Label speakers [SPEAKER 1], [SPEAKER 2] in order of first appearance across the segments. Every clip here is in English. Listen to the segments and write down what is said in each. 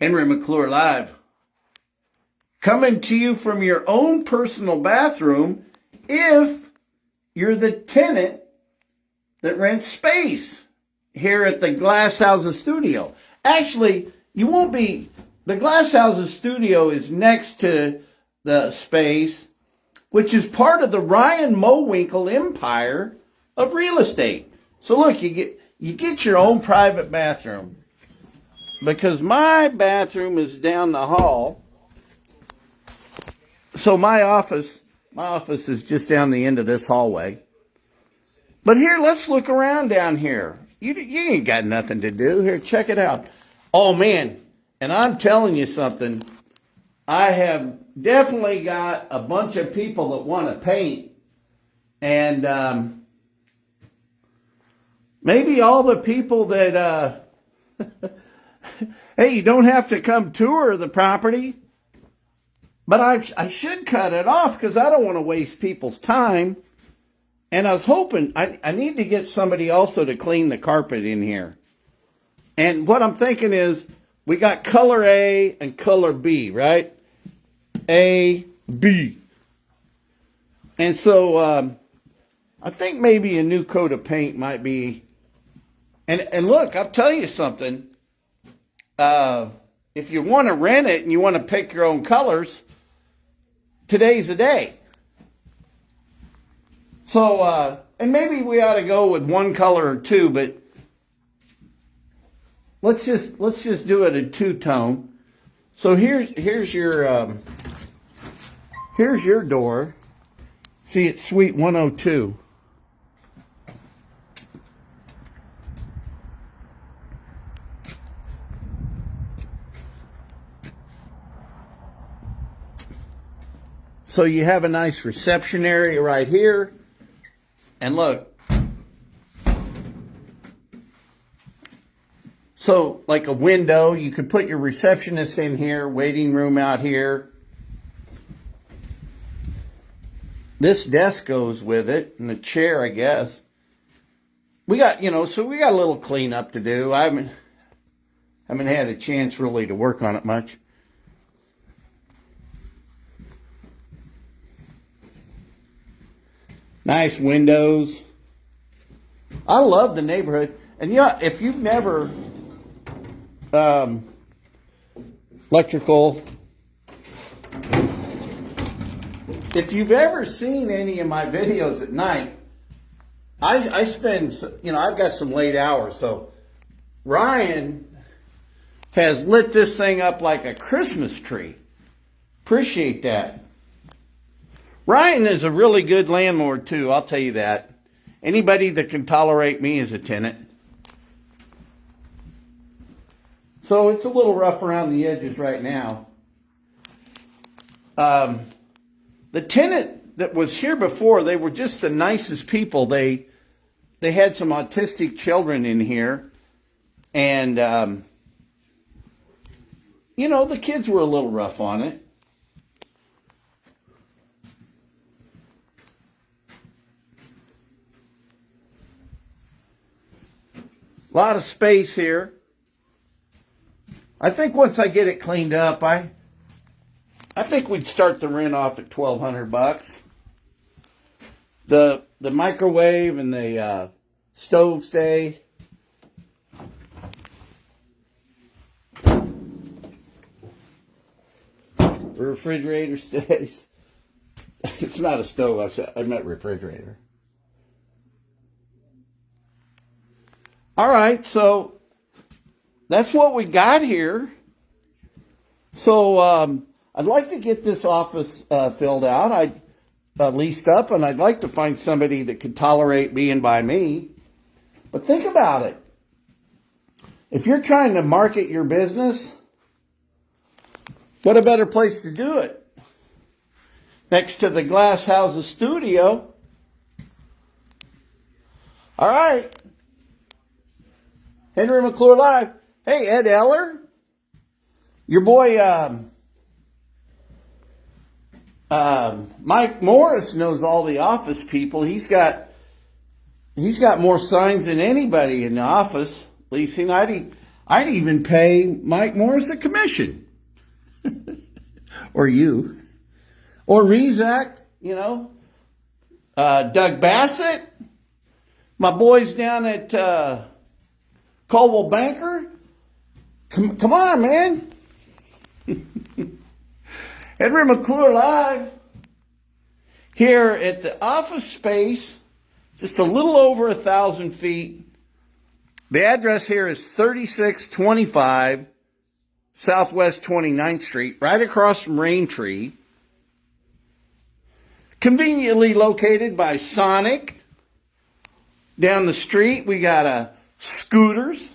[SPEAKER 1] Henry McClure Live. Coming to you from your own personal bathroom if you're the tenant that rents space here at the Glass Houses Studio. Actually, you won't be. The Glass Houses Studio is next to the space, which is part of the Ryan Mowinkle empire of real estate. So look, you get your own private bathroom, because my bathroom is down the hall. So my office is just down the end of this hallway. But here, let's look around down here. You ain't got nothing to do. Here, check it out. Oh, man. And I'm telling you something. I have definitely got a bunch of people that want to paint. And maybe all the people that, hey, you don't have to come tour the property. But I should cut it off because I don't want to waste people's time. And I was hoping, I need to get somebody also to clean the carpet in here. And what I'm thinking is, we got color A and color B, right? A, B. And so I think maybe a new coat of paint might be. And look, I'll tell you something. If you want to rent it and you want to pick your own colors, today's the day. So, and maybe we ought to go with one color or two, but let's just do it a two-tone. So here's your door. See, it's Suite 102. So you have a nice reception area right here. And look. So like a window, you could put your receptionist in here, waiting room out here. This desk goes with it, and the chair, I guess. We got, so we got a little cleanup to do. I haven't had a chance really to work on it much. Nice windows. I love the neighborhood. And yeah, if you've never electrical, if you've ever seen any of my videos at night, I spend, I've got some late hours. So Ryan has lit this thing up like a Christmas tree. Appreciate that. Ryan is a really good landlord, too. I'll tell you that. Anybody that can tolerate me as a tenant. So it's a little rough around the edges right now. The tenant that was here before, they were just the nicest people. They had some autistic children in here. And, the kids were a little rough on it. A lot of space here. I think once I get it cleaned up, I think we'd start the rent off at $1,200. The microwave and the stove stay. The refrigerator stays. It's not a stove. I meant refrigerator. All right, so that's what we got here. So I'd like to get this office filled out. Leased up, and I'd like to find somebody that could tolerate being by me. But think about it. If you're trying to market your business, what a better place to do it? Next to the Glass Houses Studio. All right. Henry McClure Live. Hey, Ed Eller. Your boy, Mike Morris knows all the office people. He's got more signs than anybody in the office. Leasing. I'd even pay Mike Morris a commission. Or you. Or Rezak, you know. Doug Bassett. My boys down at Coldwell Banker. Come on, man. Henry McClure Live. Here at the office space. Just a little over 1,000 feet. The address here is 3625 Southwest 29th Street, right across from Raintree. Conveniently located by Sonic. Down the street, we got Scooters.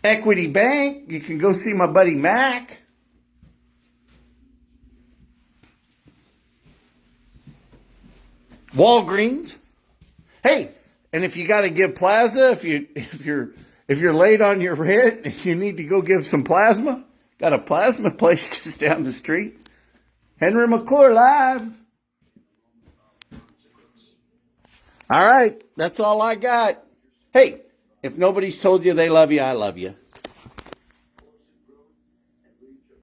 [SPEAKER 1] Equity Bank. You can go see my buddy Mac. Walgreens. Hey, and if you got to give Plaza, if you're late on your rent and you need to go give some plasma, got a plasma place just down the street. Henry McClure Live. All right, that's all I got. Hey, if nobody's told you they love you, I love you.